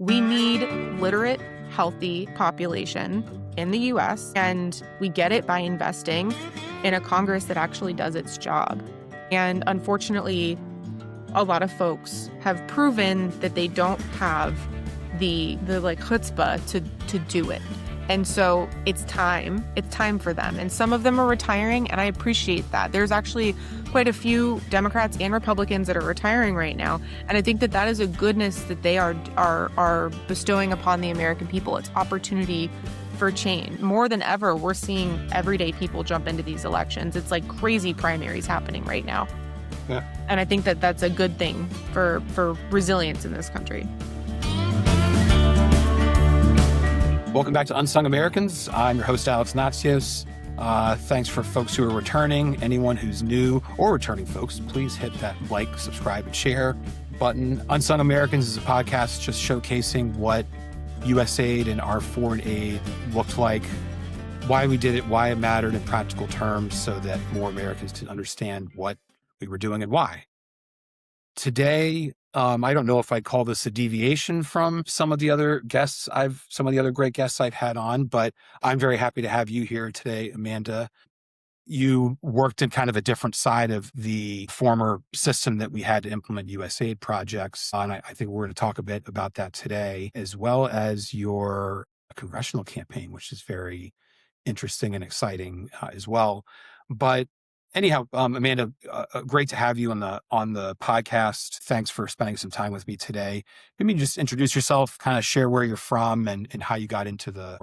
We need literate, healthy population in the US, and we get it by investing in a Congress that actually does its job. And unfortunately, a lot of folks have proven that they don't have the chutzpah to do it. And so it's time for them. And some of them are retiring, and I appreciate that. There's actually quite a few Democrats and Republicans that are retiring right now. And I think that that is a goodness that they are bestowing upon the American people. It's opportunity for change. More than ever, we're seeing everyday people jump into these elections. It's like crazy primaries happening right now. Yeah. And I think that that's a good thing for resilience in this country. Welcome back to Unsung Americans. I'm your host, Alex Natsios. Thanks for folks who are returning. Anyone who's new or returning folks, please hit that like, subscribe, and share button. Unsung Americans is a podcast just showcasing what USAID and our foreign aid looked like, why we did it, why it mattered in practical terms so that more Americans can understand what we were doing and why. Today, I don't know if I'd call this a deviation from some of the other great guests I've had on, but I'm very happy to have you here today, Amanda. You worked in kind of a different side of the former system that we had to implement USAID projects. And I think we're going to talk a bit about that today, as well as your congressional campaign, which is very interesting and exciting as well. But anyhow, Amanda, great to have you on the podcast. Thanks for spending some time with me today. Maybe just introduce yourself, kind of share where you're from and how you got into the.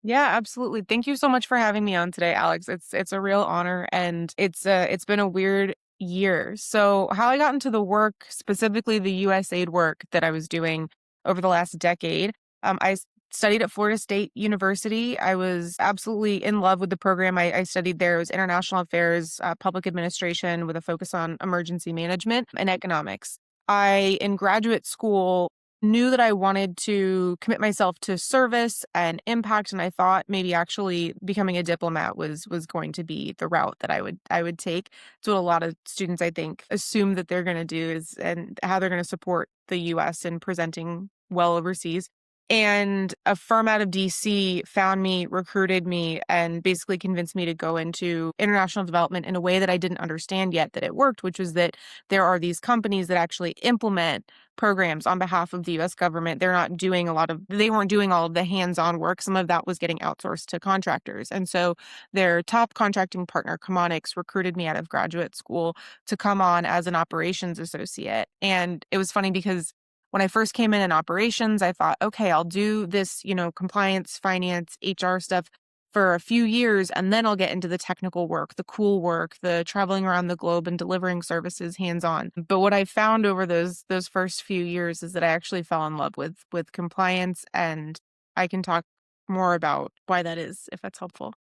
Yeah, absolutely. Thank you so much for having me on today, Alex. It's a real honor, and it's been a weird year. So how I got into the work, specifically the USAID work that I was doing over the last decade, I studied at Florida State University. I was absolutely in love with the program I studied there. It was international affairs, public administration with a focus on emergency management and economics. In graduate school, knew that I wanted to commit myself to service and impact, and I thought maybe actually becoming a diplomat was going to be the route that I would take. It's what a lot of students, I think, assume that they're going to do and how they're going to support the U.S. in presenting well overseas. And a firm out of DC found me, recruited me, and basically convinced me to go into international development in a way that I didn't understand yet that it worked, which was that there are these companies that actually implement programs on behalf of the US government. They weren't doing all of the hands-on work. Some of that was getting outsourced to contractors. And so their top contracting partner, Comonix, recruited me out of graduate school to come on as an operations associate. And it was funny because when I first came in operations, I thought, okay, I'll do this, compliance, finance, HR stuff for a few years, and then I'll get into the technical work, the cool work, the traveling around the globe and delivering services hands-on. But what I found over those first few years is that I actually fell in love with compliance, and I can talk more about why that is, if that's helpful.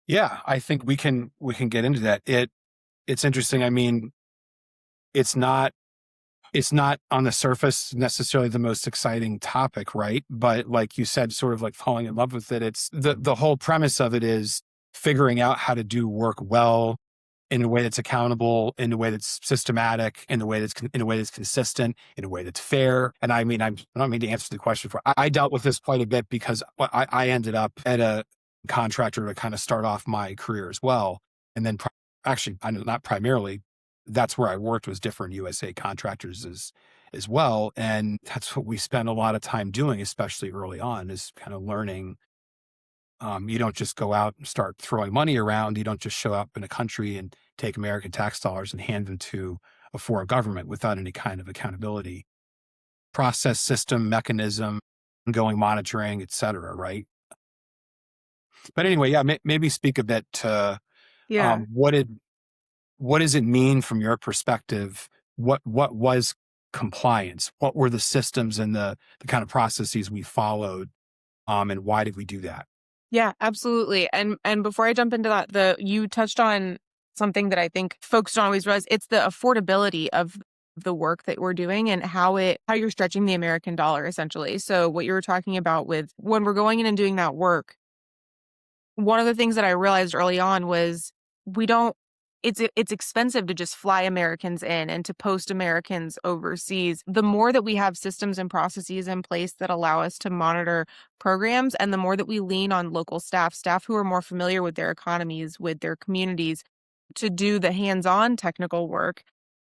Yeah, I think we can get into that. It's interesting. I mean, it's not on the surface necessarily the most exciting topic, right? But like you said, sort of like falling in love with it. It's the whole premise of it is figuring out how to do work well in a way that's accountable, in a way that's systematic, in a way that's consistent, in a way that's fair. And I mean, I don't mean to answer the question I dealt with this quite a bit because I ended up at a contractor to kind of start off my career as well. And then not primarily, that's where I worked was different USA contractors as well. And that's what we spent a lot of time doing, especially early on, is kind of learning. You don't just go out and start throwing money around. You don't just show up in a country and take American tax dollars and hand them to a foreign government without any kind of accountability process, system, mechanism, ongoing monitoring, et cetera, right? But anyway, yeah, maybe speak a bit to what does it mean from your perspective? What was compliance? What were the systems and the kind of processes we followed? And why did we do that? Yeah, absolutely. And before I jump into that, you touched on something that I think folks don't always realize. It's the affordability of the work that we're doing and how you're stretching the American dollar, essentially. So what you were talking about with when we're going in and doing that work, one of the things that I realized early on was we don't it's expensive to just fly Americans in and to post Americans overseas. The more that we have systems and processes in place that allow us to monitor programs, and the more that we lean on local staff who are more familiar with their economies, with their communities, to do the hands-on technical work,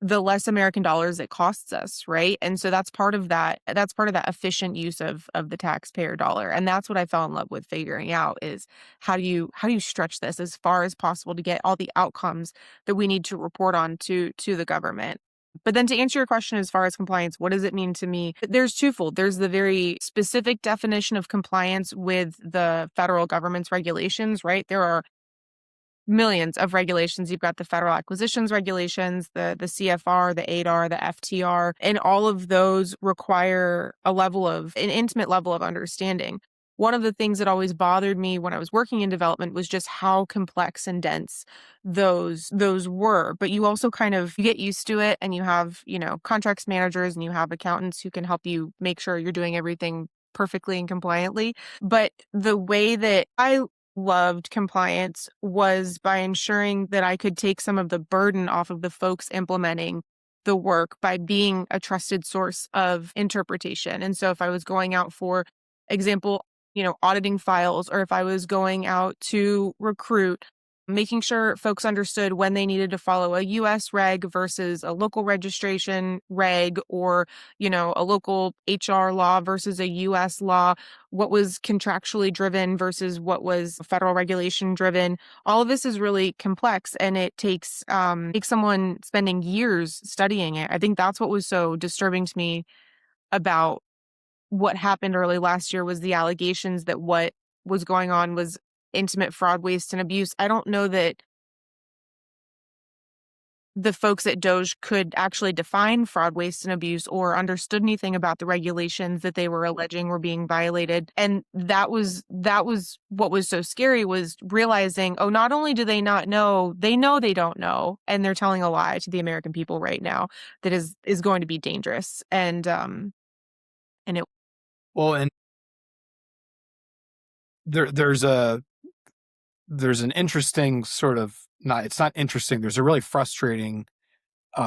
the less American dollars it costs us, right? And so that's part of that. That's part of that efficient use of the taxpayer dollar. And that's what I fell in love with figuring out is how do you stretch this as far as possible to get all the outcomes that we need to report on to the government. But then to answer your question as far as compliance, what does it mean to me? There's twofold. There's the very specific definition of compliance with the federal government's regulations, right? There are millions of regulations. You've got the federal acquisitions regulations, the CFR, the ADR, the FTR, and all of those require an intimate level of understanding. One of the things that always bothered me when I was working in development was just how complex and dense those were. But you also you get used to it, and you have, contracts managers and you have accountants who can help you make sure you're doing everything perfectly and compliantly. But the way that I loved compliance was by ensuring that I could take some of the burden off of the folks implementing the work by being a trusted source of interpretation. And so if I was going out, for example, auditing files, or if I was going out to recruit, making sure folks understood when they needed to follow a US reg versus a local registration reg, or, a local HR law versus a US law, what was contractually driven versus what was federal regulation driven. All of this is really complex, and it takes someone spending years studying it. I think that's what was so disturbing to me about what happened early last year, was the allegations that what was going on was intimate fraud, waste, and abuse. I don't know that the folks at Doge could actually define fraud, waste, and abuse, or understood anything about the regulations that they were alleging were being violated. And that was what was so scary, was realizing, oh, not only do they not know, they know they don't know, and they're telling a lie to the American people right now that is going to be dangerous. And it Well, and there's an interesting sort of, not, it's not interesting. There's a really frustrating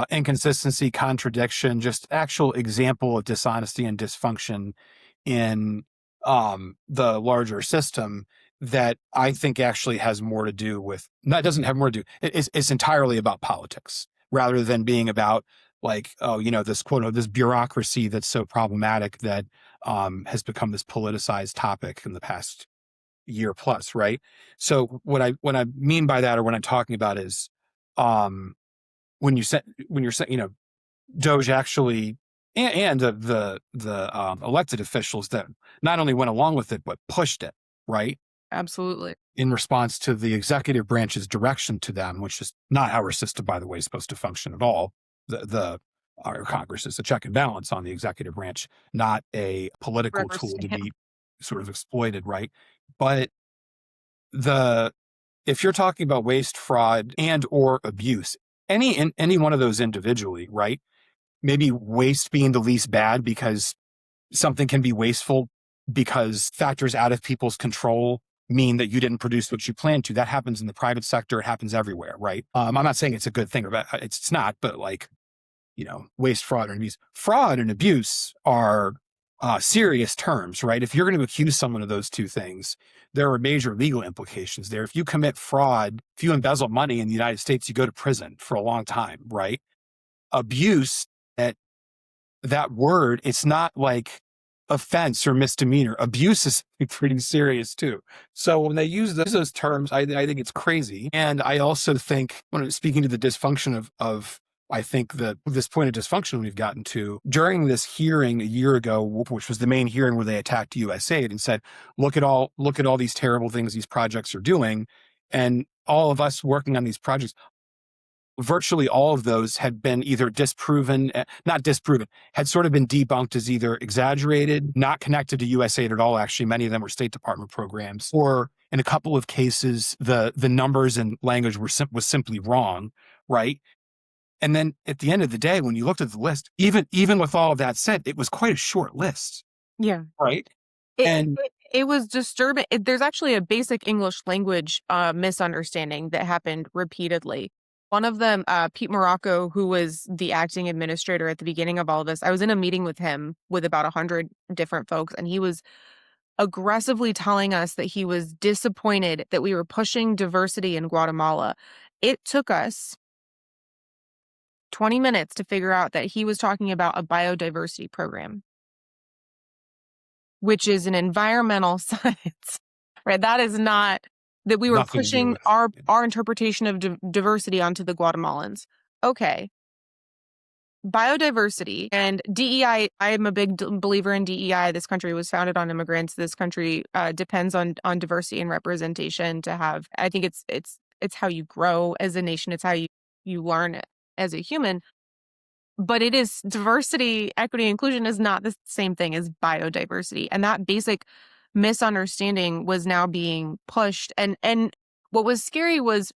inconsistency, contradiction, just actual example of dishonesty and dysfunction in the larger system that I think actually has more to do with, no, it doesn't have more to do, it's entirely about politics rather than being about, like, oh, this this bureaucracy that's so problematic that has become this politicized topic in the past year plus, right? So what I mean by that, or what I'm talking about, is when you're saying, Doge actually, and the elected officials that not only went along with it but pushed it, right, absolutely. in response to the executive branch's direction to them, which is not how our system, by the way, is supposed to function at all. Our Congress is a check and balance on the executive branch, not a political Rubber tool to stamp. be sort of exploited, right? But the if you're talking about waste, fraud, and or abuse, any one of those individually, right? Maybe waste being the least bad, because something can be wasteful because factors out of people's control mean that you didn't produce what you planned to. That happens in the private sector. It happens everywhere, right? I'm not saying it's a good thing, or it's not, but like, waste, fraud, and abuse. Fraud and abuse are serious terms, right? If you're going to accuse someone of those two things, there are major legal implications there. If you commit fraud, if you embezzle money in the United States, you go to prison for a long time, right? Abuse, that word, it's not like offense or misdemeanor. Abuse is pretty serious too. So when they use those terms, I think it's crazy. And I also think, when I'm speaking to the dysfunction of I think that this point of dysfunction we've gotten to during this hearing a year ago, which was the main hearing where they attacked USAID and said, look at all these terrible things these projects are doing. And all of us working on these projects, virtually all of those had been either not disproven, had sort of been debunked as either exaggerated, not connected to USAID at all. Actually, many of them were State Department programs, or in a couple of cases, the numbers and language was simply wrong, right? And then at the end of the day, when you looked at the list, even with all of that said, it was quite a short list, Yeah. right? It, And it was disturbing. There's actually a basic English language misunderstanding that happened repeatedly. One of them, Pete Morocco, who was the acting administrator at the beginning of all of this, I was in a meeting with him with about 100 different folks, and he was aggressively telling us that he was disappointed that we were pushing diversity in Guatemala. It took us 20 minutes to figure out that he was talking about a biodiversity program, which is an environmental science, right? That is not that we were Nothing to do pushing with. our interpretation of diversity onto the Guatemalans. Okay. Biodiversity and DEI. I am a big believer in DEI. This country was founded on immigrants. This country depends on diversity and representation to have. I think it's how you grow as a nation. It's how you learn as a human. But it is diversity, equity, inclusion is not the same thing as biodiversity. And that basic misunderstanding was now being pushed. And what was scary was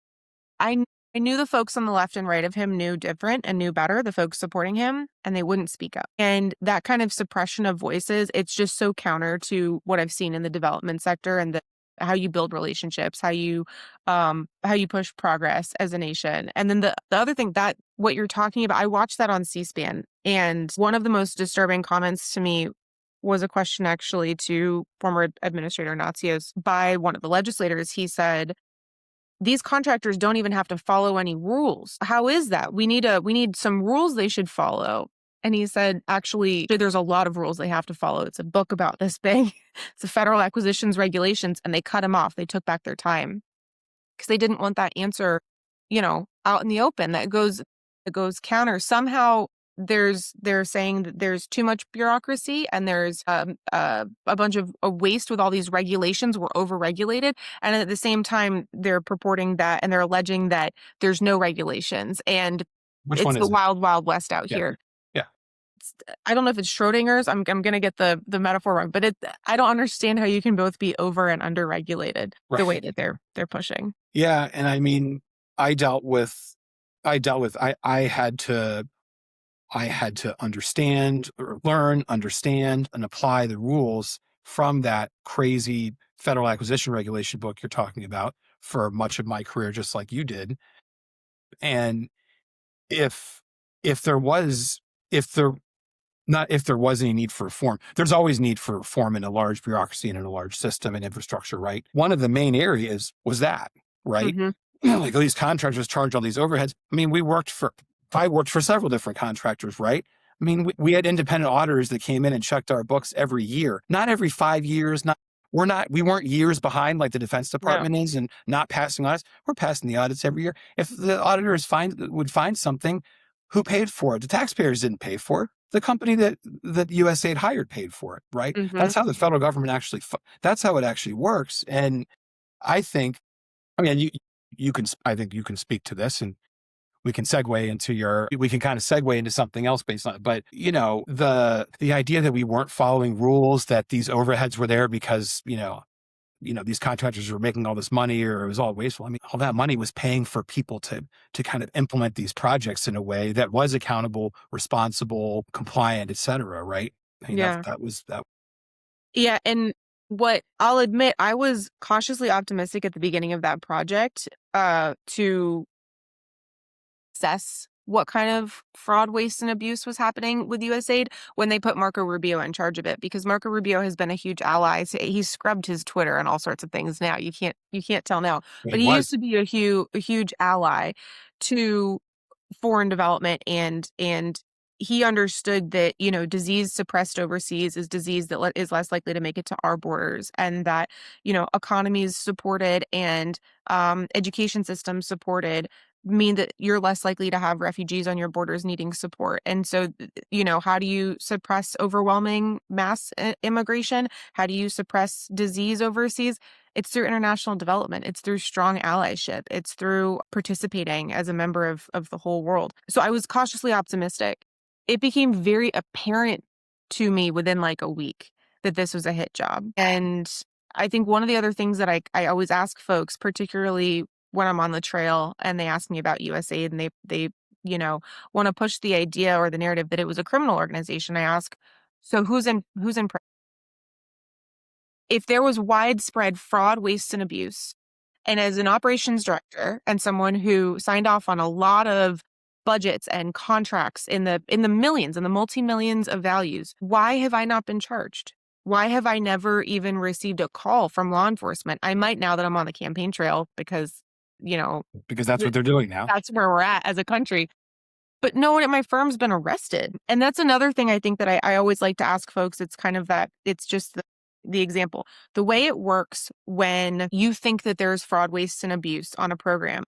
I I knew the folks on the left and right of him knew different and knew better, the folks supporting him, and they wouldn't speak up. And that kind of suppression of voices, it's just so counter to what I've seen in the development sector and how you build relationships, how you push progress as a nation. And then the other thing that what you're talking about, I watched that on C-SPAN, and one of the most disturbing comments to me was a question actually to former Administrator Natsios by one of the legislators. He said, these contractors don't even have to follow any rules. How is that? We need some rules they should follow. And he said, actually, there's a lot of rules they have to follow. It's a book about this big. It's the Federal Acquisitions Regulations, and they cut him off. They took back their time because they didn't want that answer, out in the open. That goes counter. Somehow they're saying that there's too much bureaucracy and there's a bunch of waste with all these regulations. We're overregulated. And at the same time, they're purporting that and they're alleging that there's no regulations. And Which it's one the is it? wild, wild west out Yeah. here. Yeah. I don't know if it's Schrodinger's. I'm going to get the metaphor wrong, but I don't understand how you can both be over and under regulated the way Right. that they're pushing. Yeah. And I mean, I had to understand or learn, understand, and apply the rules from that crazy federal acquisition regulation book you're talking about for much of my career, just like you did. And if if there was if there not if there was any need for reform, there's always need for reform in a large bureaucracy and in a large system and infrastructure, right? One of the main areas was that, right? Mm-hmm. Like all these contractors charge all these overheads. I mean, I worked for several different contractors, right? I mean, we had independent auditors that came in and checked our books every year, not every 5 years. We weren't years behind like the Defense No. Department is and not passing audits. We're passing the audits every year. If the auditors would find something, who paid for it? The taxpayers didn't pay for it. The company that USAID hired paid for it, right? Mm-hmm. That's how the federal government that's how it actually works. And I think, I mean, I think you can speak to this and we can kind of segue into something else based on it. But, the idea that we weren't following rules, that these overheads were there because, these contractors were making all this money or it was all wasteful. I mean, all that money was paying for people to kind of implement these projects in a way that was accountable, responsible, compliant, et cetera, right? I mean, Yeah. that was that. Yeah, and what I'll admit, I was cautiously optimistic at the beginning of that project to assess what kind of fraud, waste, and abuse was happening with USAID when they put Marco Rubio in charge of it, because Marco Rubio has been a huge ally. He's scrubbed his Twitter and all sorts of things now. You can't tell now, He but he used was. to be a huge ally to foreign development, and he understood that disease suppressed overseas is disease that is less likely to make it to our borders, and that economies supported and education systems supported mean that you're less likely to have refugees on your borders needing support. And so how do you suppress overwhelming mass immigration? How do you suppress disease overseas? It's through international development. It's through strong allyship. It's through participating as a member of the whole world. So I was cautiously optimistic. It became very apparent to me within like a week that this was a hit job. And I think one of the other things that I always ask folks, particularly when I'm on the trail and they ask me about USAID and they want to push the idea or the narrative that it was a criminal organization, I ask, so who's in if there was widespread fraud, waste, and abuse, And as an operations director and someone who signed off on a lot of budgets and contracts in the millions and the multi-millions of values, why have I not been charged? Why have I never even received a call from law enforcement? I might now that I'm on the campaign trail because, you know, Because that's what they're doing now. that's where we're at as a country. But no one at my firm's been arrested. And that's another thing I think that I always like to ask folks. It's kind of that, it's just the example. The way it works when you think that there's fraud, waste, and abuse on a program,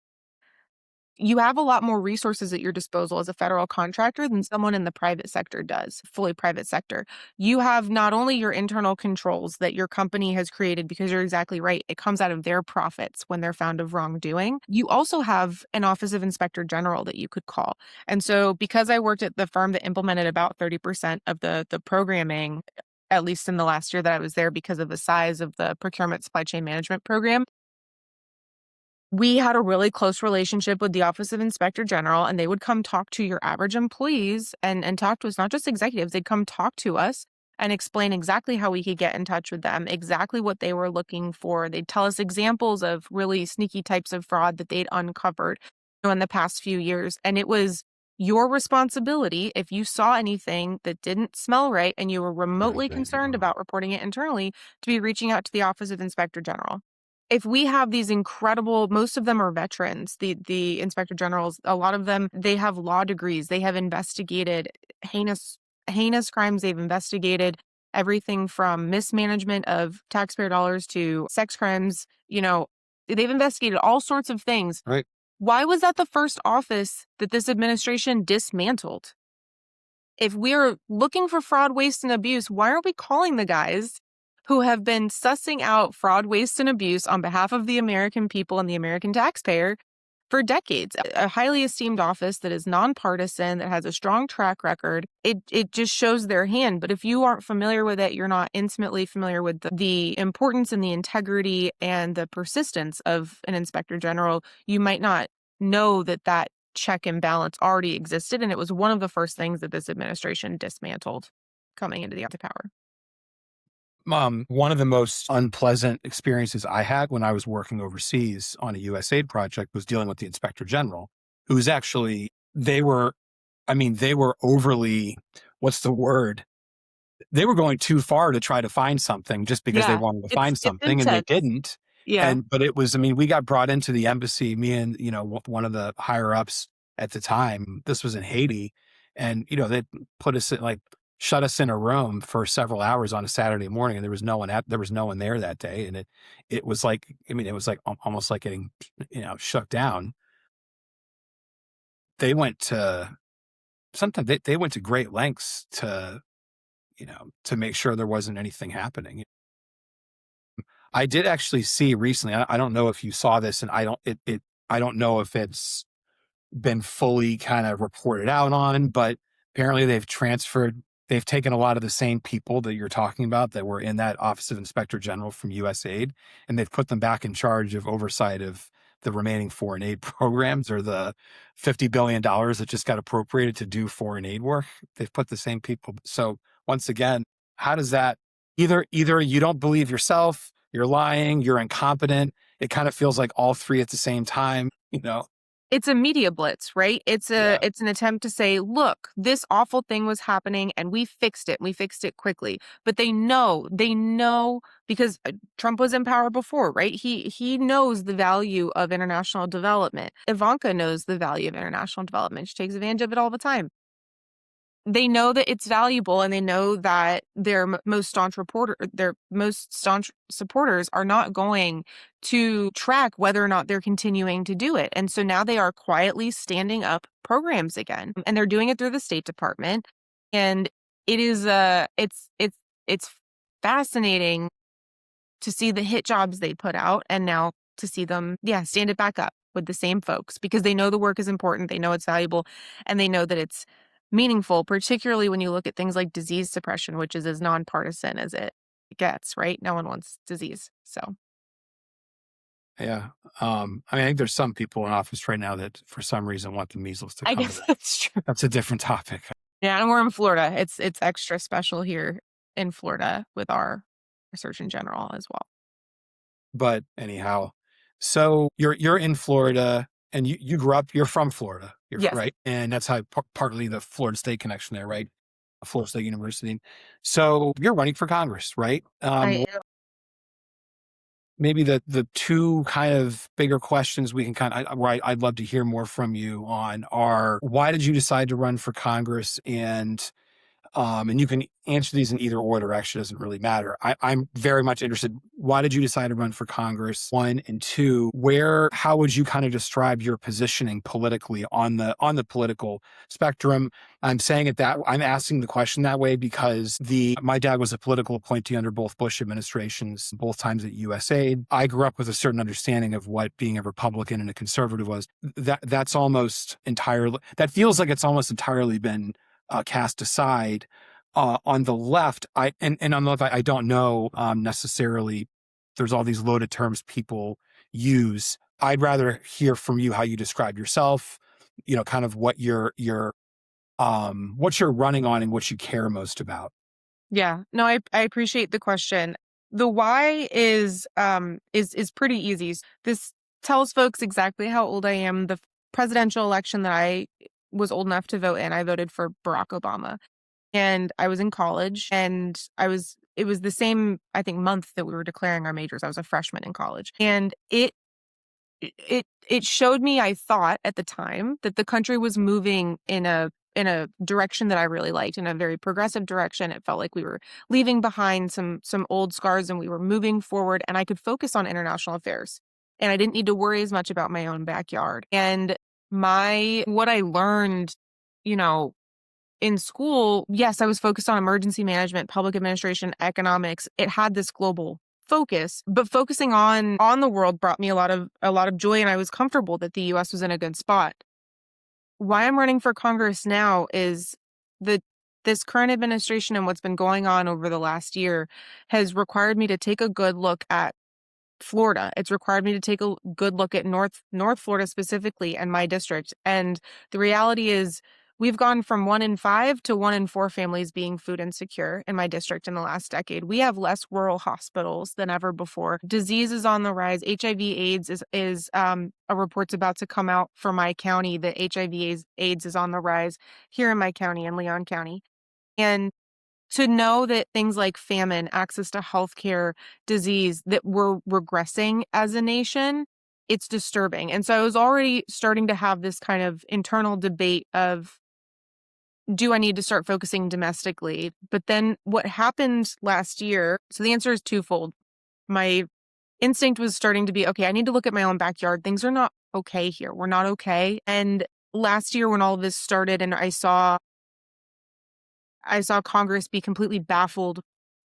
you have a lot more resources at your disposal as a federal contractor than someone in the private sector does, fully private sector. You have not only your internal controls that your company has created, because you're exactly right, it comes out of their profits when they're found of wrongdoing. You also have an Office of Inspector General that you could call. And so because I worked at the firm that implemented about 30% of the programming, at least in the last year that I was there, because of the size of the procurement supply chain management program, we had a really close relationship with the Office of Inspector General, and they would come talk to your average employees and talk to us, not just executives. They'd come talk to us and explain exactly how we could get in touch with them, exactly what they were looking for. They'd tell us examples of really sneaky types of fraud that they'd uncovered, in the past few years. And it was your responsibility, if you saw anything that didn't smell right and you were remotely concerned about reporting it internally, to be reaching out to the Office of Inspector General. If we have these incredible, most of them are veterans, the inspector generals, a lot of them, they have law degrees. They have investigated heinous crimes. They've investigated everything from mismanagement of taxpayer dollars to sex crimes. They've investigated all sorts of things. Right. Why was that the first office that this administration dismantled? If we're looking for fraud, waste, and abuse, why aren't we calling the guys who have been sussing out fraud, waste, and abuse on behalf of the American people and the American taxpayer for decades? A highly esteemed office that is nonpartisan, that has a strong track record. It just shows their hand. But if you aren't familiar with it, you're not intimately familiar with the importance and the integrity and the persistence of an inspector general, you might not know that check and balance already existed. And it was one of the first things that this administration dismantled coming into the power. One of the most unpleasant experiences I had when I was working overseas on a USAID project was dealing with the Inspector General, who's actually, they were overly, what's the word? They were going too far to try to find something just because they wanted to find something, and they didn't. Yeah. But it was, we got brought into the embassy, me and, one of the higher ups at the time. This was in Haiti. And, they put us in, shut us in a room for several hours on a Saturday morning, and there was no one there that day. And it was like, it was like almost like getting, shut down. They went to they went to great lengths to, to make sure there wasn't anything happening. I did actually see recently, I don't know if you saw this, and I don't know if it's been fully kind of reported out on, but apparently they've taken a lot of the same people that you're talking about that were in that Office of Inspector General from USAID, and they've put them back in charge of oversight of the remaining foreign aid programs, or the $50 billion that just got appropriated to do foreign aid work. They've put the same people. So once again, how does that, either you don't believe yourself, you're lying, you're incompetent. It kind of feels like all three at the same time, It's a media blitz, right? It's an attempt to say, look, this awful thing was happening and we fixed it. We fixed it quickly. But they know because Trump was in power before, right? He knows the value of international development. Ivanka knows the value of international development. She takes advantage of it all the time. They know that it's valuable, and they know that their most staunch supporters are not going to track whether or not they're continuing to do it. And so now they are quietly standing up programs again, and they're doing it through the State Department. And it is it's fascinating to see the hit jobs they put out, and now to see them, stand it back up with the same folks, because they know the work is important, they know it's valuable, and they know that it's meaningful, particularly when you look at things like disease suppression, which is as nonpartisan as it gets, right? No one wants disease. So, yeah. I think there's some people in office right now that for some reason want the measles to come. I guess that's true. That's a different topic. Yeah, and we're in Florida. It's extra special here in Florida with our Surgeon General as well. But anyhow, So you're in Florida, and you grew up. You're from Florida. You're Yes, right, and that's how partly the Florida State connection there, right? Florida State University. So you're running for Congress, right? I am. Maybe the two kind of bigger questions we can I'd love to hear more from you on are, why did you decide to run for Congress? And you can answer these in either order. Actually, doesn't really matter. I'm very much interested. Why did you decide to run for Congress? One, and two, how would you kind of describe your positioning politically on the political spectrum? I'm asking the question that way because my dad was a political appointee under both Bush administrations, both times at USAID. I grew up with a certain understanding of what being a Republican and a conservative was. That feels like it's almost entirely been cast aside. On the left, and on the left, I don't know necessarily. There's all these loaded terms people use. I'd rather hear from you how you describe yourself. Kind of what you're running on and what you care most about. Yeah. No, I appreciate the question. The why is pretty easy. This tells folks exactly how old I am. The presidential election that I was old enough to vote in, I voted for Barack Obama. And I was in college, and it was the same, I think, month that we were declaring our majors. I was a freshman in college. And it showed me, I thought at the time, that the country was moving in a direction that I really liked, in a very progressive direction. It felt like we were leaving behind some old scars, and we were moving forward, and I could focus on international affairs. And I didn't need to worry as much about my own backyard. And what I learned, you know, in school, yes, I was focused on emergency management, public administration, economics. It had this global focus, but focusing on the world brought me a lot of joy, and I was comfortable that the US was in a good spot. Why I'm running for Congress now is that this current administration and what's been going on over the last year has required me to take a good look at Florida. It's required me to take a good look at North Florida specifically and my district. And the reality is, we've gone from 1 in 5 to 1 in 4 families being food insecure in my district in the last decade. We have less rural hospitals than ever before. Disease is on the rise. HIV/AIDS is a report's about to come out for my county that HIV/AIDS is on the rise here in my county, in Leon County. And to know that things like famine, access to healthcare, disease, that we're regressing as a nation, it's disturbing. And so I was already starting to have this kind of internal debate of, do I need to start focusing domestically? But then what happened last year, so the answer is twofold. My instinct was starting to be, okay, I need to look at my own backyard. Things are not okay here. We're not okay. And last year when all of this started and I saw Congress be completely baffled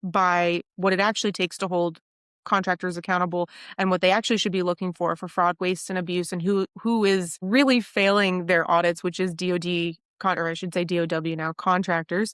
by what it actually takes to hold contractors accountable and what they actually should be looking for fraud, waste, and abuse, and who is really failing their audits, which is DOD, or I should say DOW now, contractors.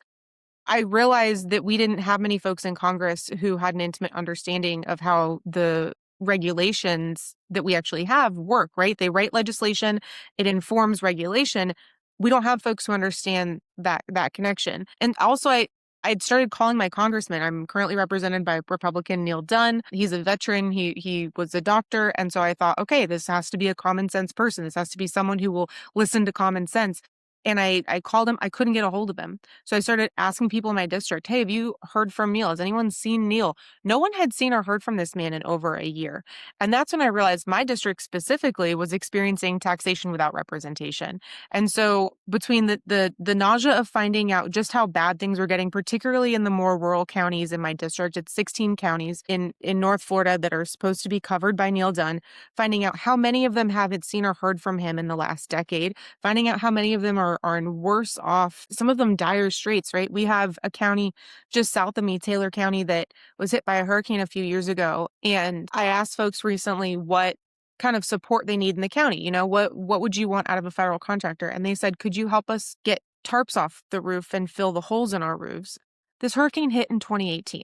I realized that we didn't have many folks in Congress who had an intimate understanding of how the regulations that we actually have work, right? They write legislation, it informs regulation. We don't have folks who understand that connection. And also I'd started calling my congressman. I'm currently represented by Republican Neil Dunn. He's a veteran. He was a doctor. And so I thought, okay, this has to be a common sense person. This has to be someone who will listen to common sense. And I called him. I couldn't get a hold of him. So I started asking people in my district, hey, have you heard from Neil? Has anyone seen Neil? No one had seen or heard from this man in over a year. And that's when I realized my district specifically was experiencing taxation without representation. And so between the nausea of finding out just how bad things were getting, particularly in the more rural counties in my district, it's 16 counties in North Florida that are supposed to be covered by Neil Dunn, finding out how many of them haven't seen or heard from him in the last decade, finding out how many of them are in worse off, some of them dire straits, right? We have a county just south of me, Taylor County, that was hit by a hurricane a few years ago. And I asked folks recently what kind of support they need in the county. What would you want out of a federal contractor? And they said, could you help us get tarps off the roof and fill the holes in our roofs? This hurricane hit in 2018.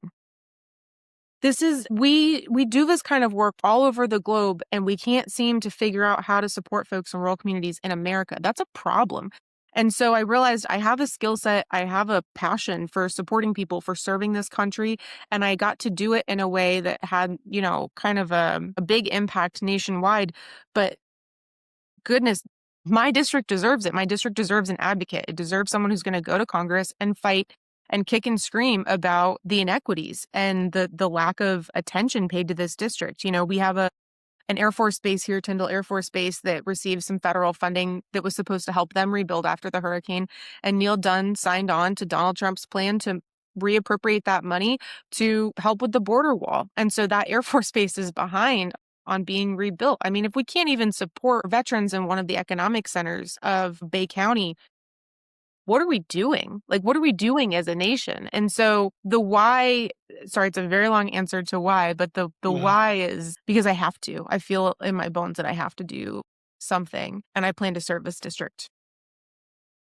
We do this kind of work all over the globe, and we can't seem to figure out how to support folks in rural communities in America. That's a problem. And so I realized I have a skill set, I have a passion for supporting people, for serving this country, and I got to do it in a way that had, kind of a big impact nationwide. But goodness, my district deserves it. My district deserves an advocate. It deserves someone who's going to go to Congress and fight and kick and scream about the inequities and the lack of attention paid to this district. We have an Air Force base here, Tyndall Air Force Base, that received some federal funding that was supposed to help them rebuild after the hurricane. And Neil Dunn signed on to Donald Trump's plan to reappropriate that money to help with the border wall. And so that Air Force Base is behind on being rebuilt. I mean, if we can't even support veterans in one of the economic centers of Bay County, what are we doing? Like, what are we doing as a nation? And so the why, sorry, it's a very long answer to why, but the Well, why is because I have to. I feel in my bones that I have to do something, and I plan to serve this district.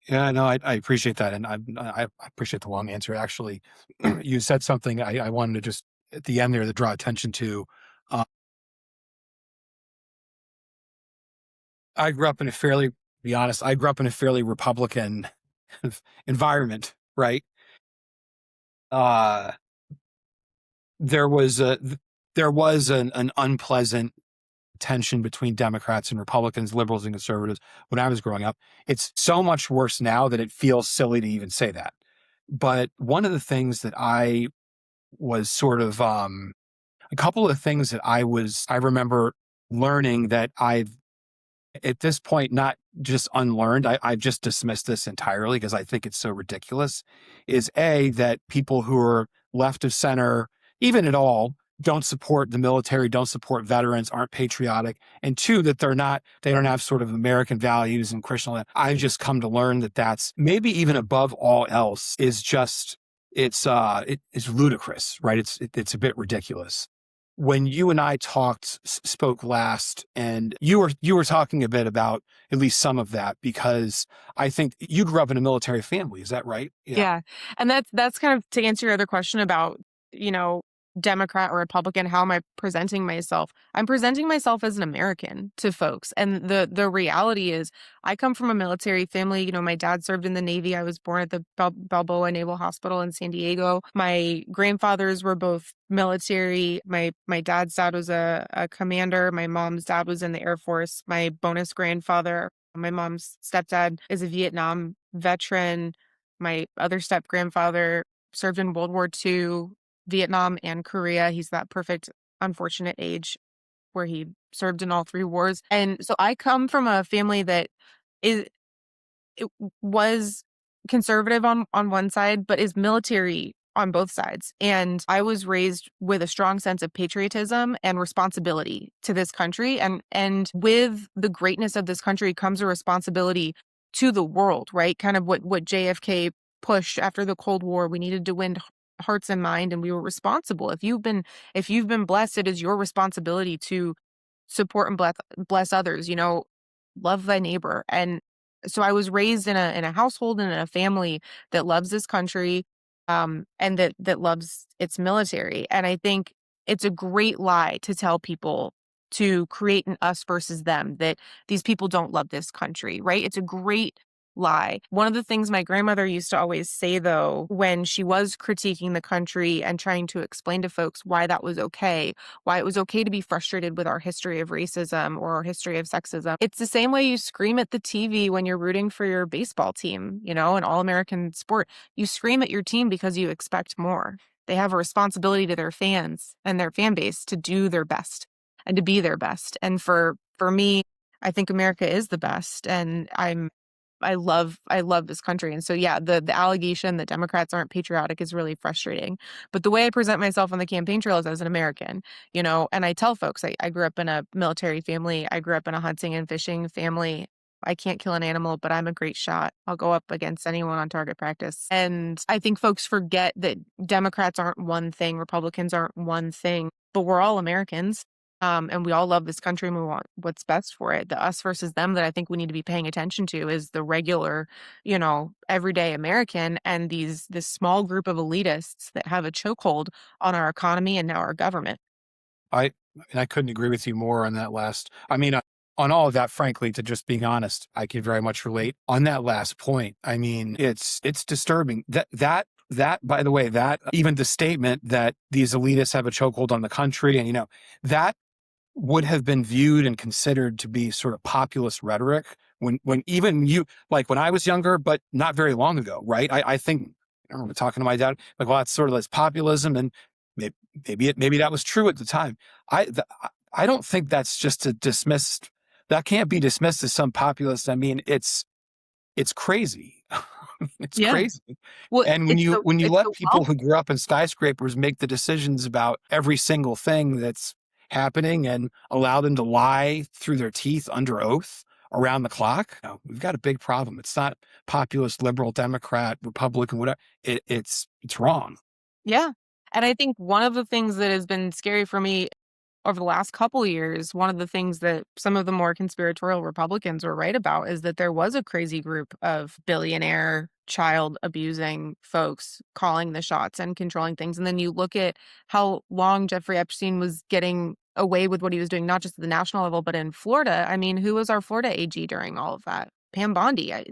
yeah, no, I appreciate that, and I appreciate the long answer. Actually, you said something I wanted to just at the end there to draw attention to. Uh, I grew up in a fairly, to be honest, I grew up in a fairly Republican environment, right? Uh, there was a there was an unpleasant tension between Democrats and Republicans, liberals and conservatives when I was growing up. It's so much worse now that it feels silly to even say that. But one of the things that I was sort of a couple of things that I remember learning that I've at this point not just unlearned, I've just dismissed this entirely because I think it's so ridiculous, is A, that people who are left of center, even at all, don't support the military, don't support veterans, aren't patriotic. And two, that they don't have sort of American values and Christian. I've just come to learn that that's maybe even above all else is just, it's ludicrous, right? It's a bit ridiculous. When you and I spoke last, and you were talking a bit about at least some of that, because I think you grew up in a military family. Is that right? Yeah. Yeah. And that's kind of to answer your other question about, you know, Democrat or Republican, how am I presenting myself? I'm presenting myself as an American to folks. And the reality is I come from a military family. My dad served in the Navy. I was born at the Balboa Naval Hospital in San Diego. My grandfathers were both military. My dad's dad was a commander. My mom's dad was in the Air Force. My bonus grandfather, my mom's stepdad, is a Vietnam veteran. My other step grandfather served in World War II, Vietnam and Korea. He's that perfect, unfortunate age where he served in all three wars. And so I come from a family that is it was conservative on one side, but is military on both sides. And I was raised with a strong sense of patriotism and responsibility to this country. And with the greatness of this country comes a responsibility to the world, right? Kind of what JFK pushed after the Cold War. We needed to win hearts and mind, and we were responsible. If you've been blessed, it is your responsibility to support and bless others, love thy neighbor. And so I was raised in a household and in a family that loves this country, and that loves its military. And I think it's a great lie to tell people to create an us versus them, that these people don't love this country, right? It's a great lie. One of the things my grandmother used to always say, though, when she was critiquing the country and trying to explain to folks why that was okay, why it was okay to be frustrated with our history of racism or our history of sexism, it's the same way you scream at the TV when you're rooting for your baseball team, an all-American sport. You scream at your team because you expect more. They have a responsibility to their fans and their fan base to do their best and to be their best. And for me, I think America is the best, and I love this country. And so, yeah, the allegation that Democrats aren't patriotic is really frustrating. But the way I present myself on the campaign trail is as an American, and I tell folks I grew up in a military family. I grew up in a hunting and fishing family. I can't kill an animal, but I'm a great shot. I'll go up against anyone on target practice. And I think folks forget that Democrats aren't one thing, Republicans aren't one thing, but we're all Americans. And we all love this country and we want what's best for it. The us versus them that I think we need to be paying attention to is the regular, everyday American, and this small group of elitists that have a chokehold on our economy and now our government. I couldn't agree with you more on that last. I mean, on all of that, frankly, to just being honest, I can very much relate on that last point. I mean, it's disturbing that, by the way, that even the statement that these elitists have a chokehold on the country, and, that would have been viewed and considered to be sort of populist rhetoric when even like when I was younger, but not very long ago, right? I think, I remember talking to my dad, like, well, that's sort of this populism, and maybe that was true at the time. I don't think that's just that can't be dismissed as some populist. I mean, it's crazy. It's Yeah. crazy. Well, And when you it's let the people wealth. who grew up in skyscrapers make the decisions about every single thing that's happening and allow them to lie through their teeth under oath around the clock, we've got a big problem. It's not populist, liberal, Democrat, Republican, whatever. It's wrong. Yeah. And I think one of the things that has been scary for me over the last couple of years, one of the things that some of the more conspiratorial Republicans were right about is that there was a crazy group of billionaire child abusing folks calling the shots and controlling things. And then you look at how long Jeffrey Epstein was getting away with what he was doing, not just at the national level, but in Florida. I mean, who was our Florida AG during all of that? Pam Bondi. I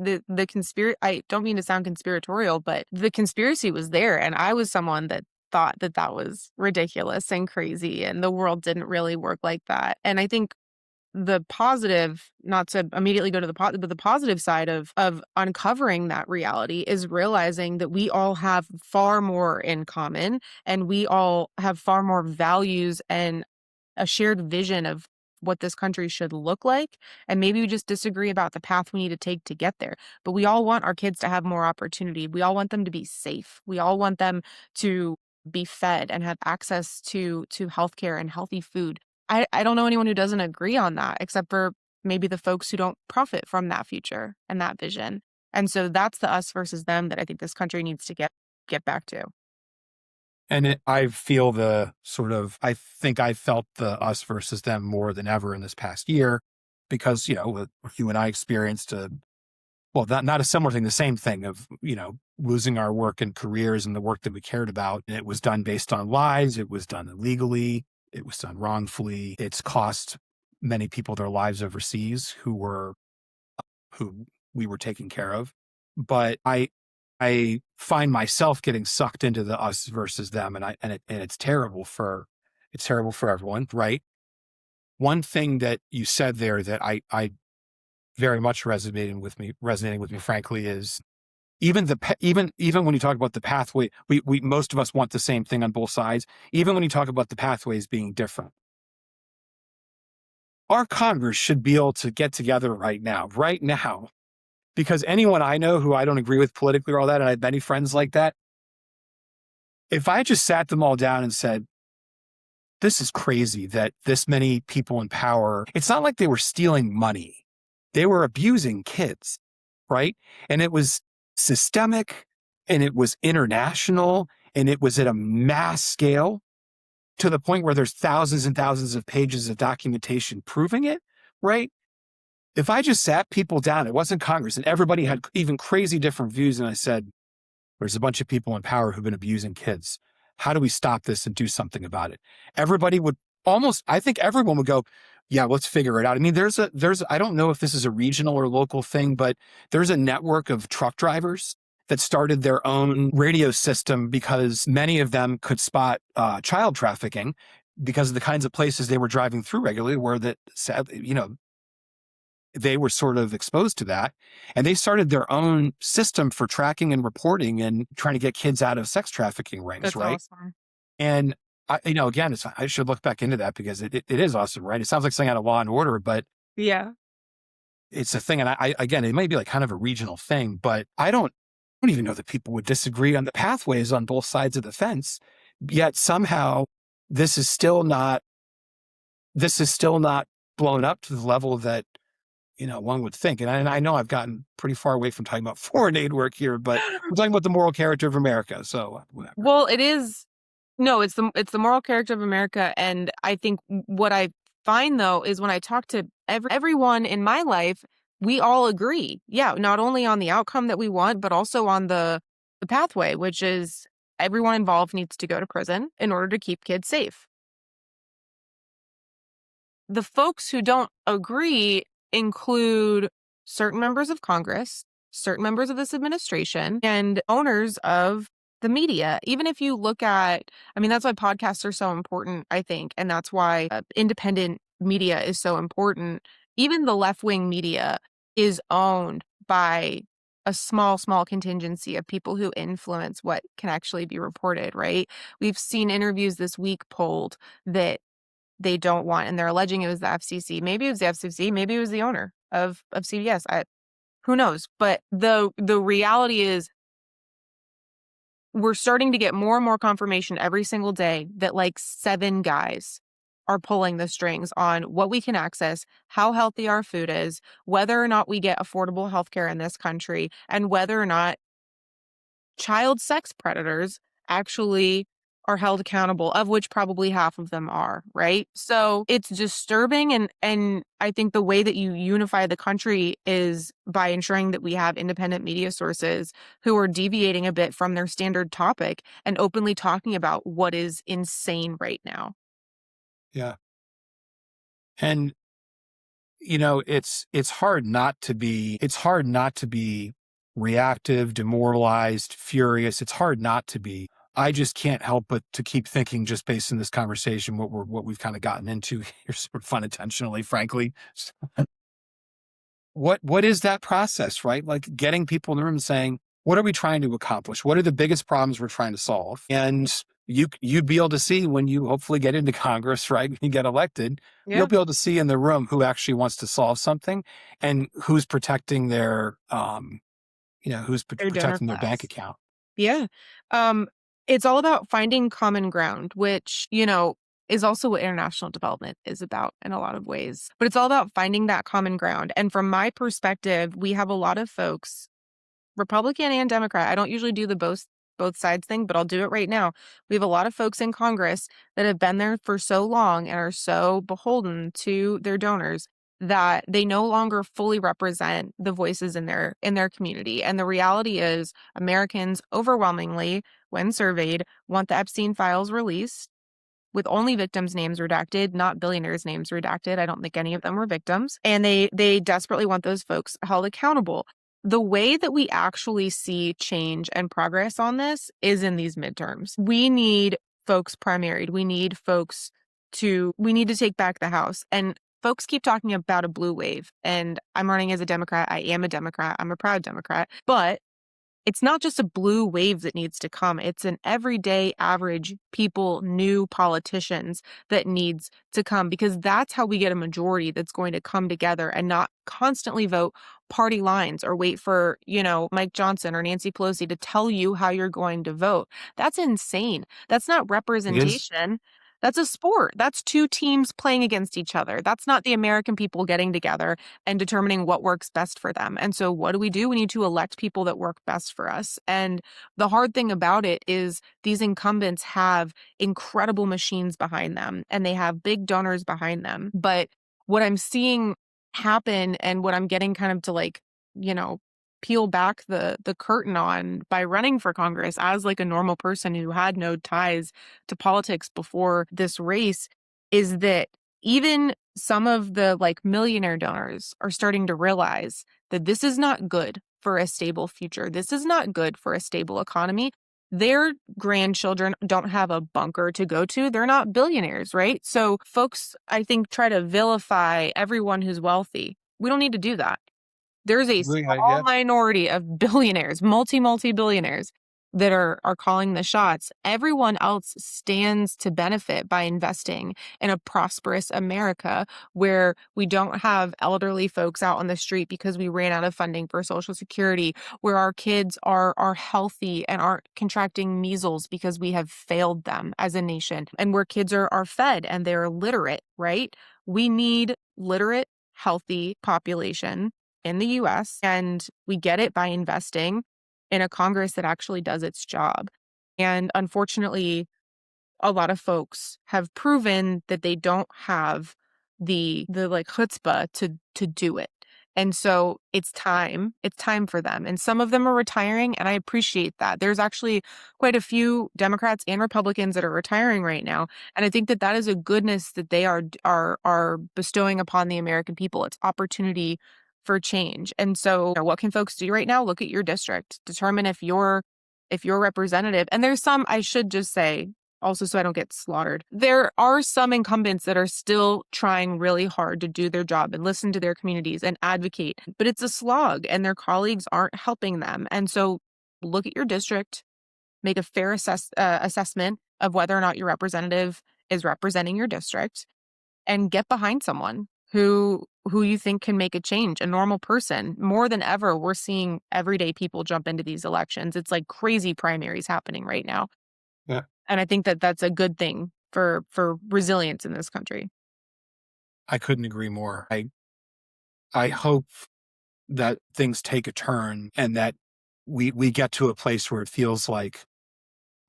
don't mean to sound conspiratorial, but the conspiracy was there. And I was someone that thought that that was ridiculous and crazy, and the world didn't really work like that. And I think the positive, not to immediately go to the positive, but the positive side of uncovering that reality is realizing that we all have far more in common, and we all have far more values and a shared vision of what this country should look like. And maybe we just disagree about the path we need to take to get there. But we all want our kids to have more opportunity. We all want them to be safe. We all want them to be fed and have access to healthcare and healthy food. I don't know anyone who doesn't agree on that, except for maybe the folks who don't profit from that future and that vision. And so that's the us versus them that I think this country needs to get back to. And I I think I felt the us versus them more than ever in this past year because, you and I experienced well, not a similar thing, the same thing of, losing our work and careers and the work that we cared about. And it was done based on lies. It was done illegally. It was done wrongfully. It's cost many people their lives overseas who we were taking care of. But I find myself getting sucked into the us versus them, and it's terrible for everyone, right? One thing that you said there that I very much resonating with me, frankly, is even when you talk about the pathway, we most of us want the same thing on both sides. Even when you talk about the pathways being different, our Congress should be able to get together right now, because anyone I know who I don't agree with politically or all that, and I have many friends like that, if I just sat them all down and said, this is crazy that this many people in power, it's not like they were stealing money. They were abusing kids, right? And it was systemic, and it was international, and it was at a mass scale to the point where there's thousands and thousands of pages of documentation proving it, right? If I just sat people down, it wasn't Congress, and everybody had even crazy different views, and I said, there's a bunch of people in power who've been abusing kids. How do we stop this and do something about it? Everybody would I think everyone would go, yeah, let's figure it out. I mean, I don't know if this is a regional or local thing, but there's a network of truck drivers that started their own radio system because many of them could spot child trafficking because of the kinds of places they were driving through regularly where they were sort of exposed to that. And they started their own system for tracking and reporting and trying to get kids out of sex trafficking rings, That's right? awesome. And again, I should look back into that because it is awesome, right? It sounds like something out of Law and Order, but Yeah. it's a thing. And again, it might be like kind of a regional thing, but I don't even know that people would disagree on the pathways on both sides of the fence. Yet somehow this is still not blown up to the level that one would think. And I know I've gotten pretty far away from talking about foreign aid work here, but we're talking about the moral character of America. So whatever. Well, it is. No, it's the moral character of America. And I think what I find though is when I talk to everyone in my life, we all agree. Yeah, not only on the outcome that we want, but also on the pathway, which is everyone involved needs to go to prison in order to keep kids safe. the folks who don't agree include certain members of Congress, certain members of this administration, and owners of the media. Even if you look at, I mean, that's why podcasts are so important, I think. And that's why independent media is so important. Even the left-wing media is owned by a small contingency of people who influence what can actually be reported, right? We've seen interviews this week polled that they don't want, and they're alleging it was the FCC. Maybe it was the FCC, maybe it was the owner of CBS. Who knows? But the reality is we're starting to get more and more confirmation every single day that like 7 guys are pulling the strings on what we can access, how healthy our food is, whether or not we get affordable healthcare in this country, and whether or not child sex predators actually are held accountable, of which probably half of them are, right? So it's disturbing, and I think the way that you unify the country is by ensuring that we have independent media sources who are deviating a bit from their standard topic and openly talking about what is insane right now. Yeah. And it's hard not to be reactive, demoralized, furious. It's hard not to be. I just can't help but to keep thinking, just based on this conversation, what we've kind of gotten into here, sort of unintentionally, frankly. What is that process, right? Like getting people in the room and saying, what are we trying to accomplish? What are the biggest problems we're trying to solve? And you'd be able to see when you hopefully get into Congress, right? When you get elected, you'll Yeah, be able to see in the room who actually wants to solve something and who's protecting their, their donor protecting their bank class. account. Yeah. Um, it's all about finding common ground, which, is also what international development is about in a lot of ways. But it's all about finding that common ground. And from my perspective, we have a lot of folks, Republican and Democrat. I don't usually do the both sides thing, but I'll do it right now. We have a lot of folks in Congress that have been there for so long and are so beholden to their donors that they no longer fully represent the voices in their community. And the reality is Americans overwhelmingly, when surveyed, want the Epstein files released with only victims' names redacted, not billionaires' names redacted. I don't think any of them were victims. And they desperately want those folks held accountable. The way that we actually see change and progress on this is in these midterms. We need folks primaried. We need to take back the House. And folks keep talking about a blue wave. And I'm running as a Democrat. I am a Democrat. I'm a proud Democrat. But it's not just a blue wave that needs to come. It's an everyday average people, new politicians that needs to come, because that's how we get a majority that's going to come together and not constantly vote party lines or wait for, Mike Johnson or Nancy Pelosi to tell you how you're going to vote. That's insane. That's not It is. representation. That's a sport. That's 2 teams playing against each other. That's not the American people getting together and determining what works best for them. And so what do? We need to elect people that work best for us. And the hard thing about it is these incumbents have incredible machines behind them and they have big donors behind them. But what I'm seeing happen and what I'm getting kind of to you know, peel back the curtain on by running for Congress as like a normal person who had no ties to politics before this race is that even some of the like millionaire donors are starting to realize that this is not good for a stable future. This is not good for a stable economy. Their grandchildren don't have a bunker to go to. They're not billionaires, right? So folks, I think, try to vilify everyone who's wealthy. We don't need to do that. There's a small Yeah. minority of billionaires, multi-billionaires that are calling the shots. Everyone else stands to benefit by investing in a prosperous America where we don't have elderly folks out on the street because we ran out of funding for Social Security, where our kids are healthy and aren't contracting measles because we have failed them as a nation, and where kids are fed and they're literate, right? We need literate, healthy population in the US, and we get it by investing in a Congress that actually does its job. And unfortunately, a lot of folks have proven that they don't have the like chutzpah to do it. And so it's time. It's time for them. And some of them are retiring, and I appreciate that. There's actually quite a few Democrats and Republicans that are retiring right now. And I think that that is a goodness that they are bestowing upon the American people. It's opportunity for change. And so, what can folks do right now? Look at your district. Determine if your representative, and there's some, I should just say, also so I don't get slaughtered. There are some incumbents that are still trying really hard to do their job and listen to their communities and advocate, but it's a slog and their colleagues aren't helping them. And so look at your district, make a fair assessment of whether or not your representative is representing your district, and get behind someone who you think can make a change, a normal person. More than ever, we're seeing everyday people jump into these elections. It's like crazy primaries happening right now. Yeah. And I think that that's a good thing for resilience in this country. I couldn't agree more. I hope that things take a turn and that we get to a place where it feels like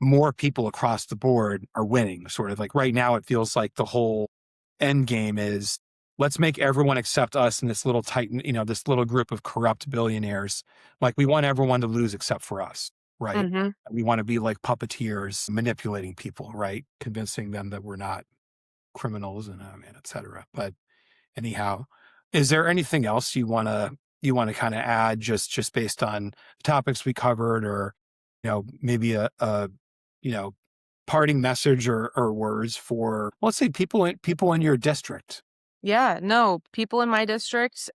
more people across the board are winning. Sort of like right now, it feels like the whole end game is let's make everyone accept us in this little tight, this little group of corrupt billionaires. Like we want everyone to lose except for us, right? Mm-hmm. We want to be like puppeteers manipulating people, right? Convincing them that we're not criminals and et cetera. But anyhow, is there anything else you want to kind of add just based on topics we covered, or maybe a parting message or words for, let's say, people in your district? Yeah, no, people in my district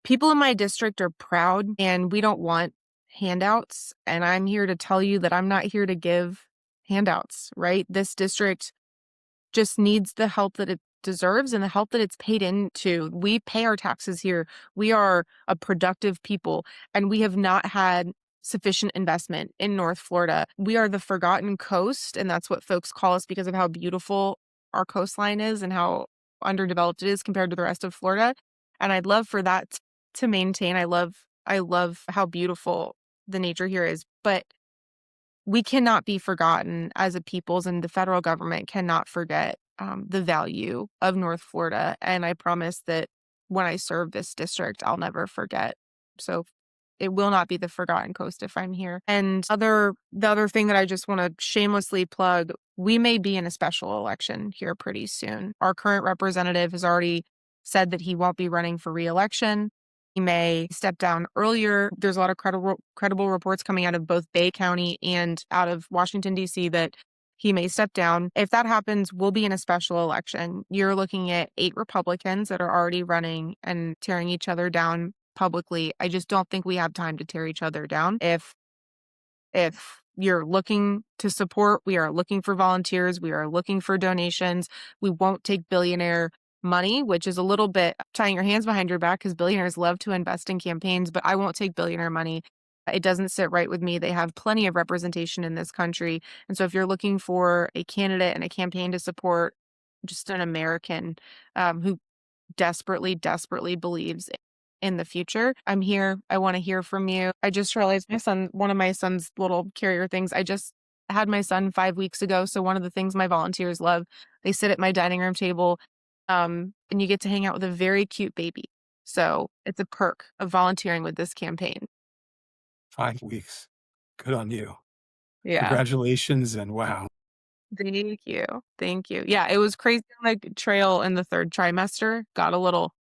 are proud, and we don't want handouts. And I'm here to tell you that I'm not here to give handouts, right? This district just needs the help that it deserves and the help that it's paid into. We pay our taxes here. We are a productive people, and we have not had sufficient investment in North Florida. We are the forgotten coast, and that's what folks call us because of how beautiful our coastline is and how underdeveloped it is compared to the rest of Florida. And I'd love for that to maintain. I love how beautiful the nature here is, but we cannot be forgotten as a peoples, and the federal government cannot forget the value of North Florida. And I promise that when I serve this district, I'll never forget. So it will not be the forgotten coast if I'm here. And the other thing that I just want to shamelessly plug, we may be in a special election here pretty soon. Our current representative has already said that he won't be running for re-election. He may step down earlier. There's a lot of credible reports coming out of both Bay County and out of Washington, D.C. that he may step down. If that happens, we'll be in a special election. You're looking at 8 Republicans that are already running and tearing each other down publicly. I just don't think we have time to tear each other down. If you're looking to support, we are looking for volunteers. We are looking for donations. We won't take billionaire money, which is a little bit tying your hands behind your back because billionaires love to invest in campaigns, but I won't take billionaire money. It doesn't sit right with me. They have plenty of representation in this country. And so if you're looking for a candidate and a campaign to support just an American who desperately, desperately believes in the future, I'm here. I want to hear from you. I just realized one of my son's little carrier things, I just had my son 5 weeks ago. So one of the things my volunteers love, they sit at my dining room table and you get to hang out with a very cute baby. So it's a perk of volunteering with this campaign. 5 weeks. Good on you. Yeah. Congratulations, and wow. Thank you. Thank you. Yeah, it was crazy on the trail in the 3rd trimester. Got a little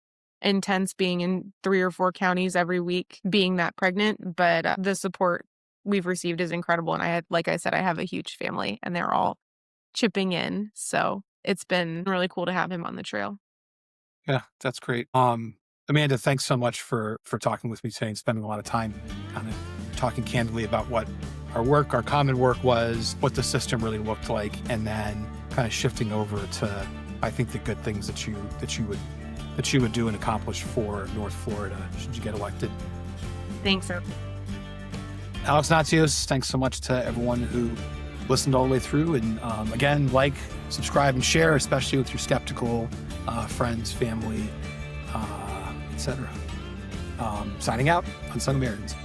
intense being in 3 or 4 counties every week, being that pregnant, but the support we've received is incredible. And like I said, I have a huge family and they're all chipping in. So it's been really cool to have him on the trail. Yeah, that's great. Amanda, thanks so much for talking with me today and spending a lot of time kind of talking candidly about what our common work was, what the system really looked like, and then kind of shifting over to, I think, the good things that you would do and accomplish for North Florida should you get elected. Thanks. Alex Natsios, thanks so much to everyone who listened all the way through. And again, subscribe, and share, especially with your skeptical friends, family, etc. Signing out, Unsung Americans.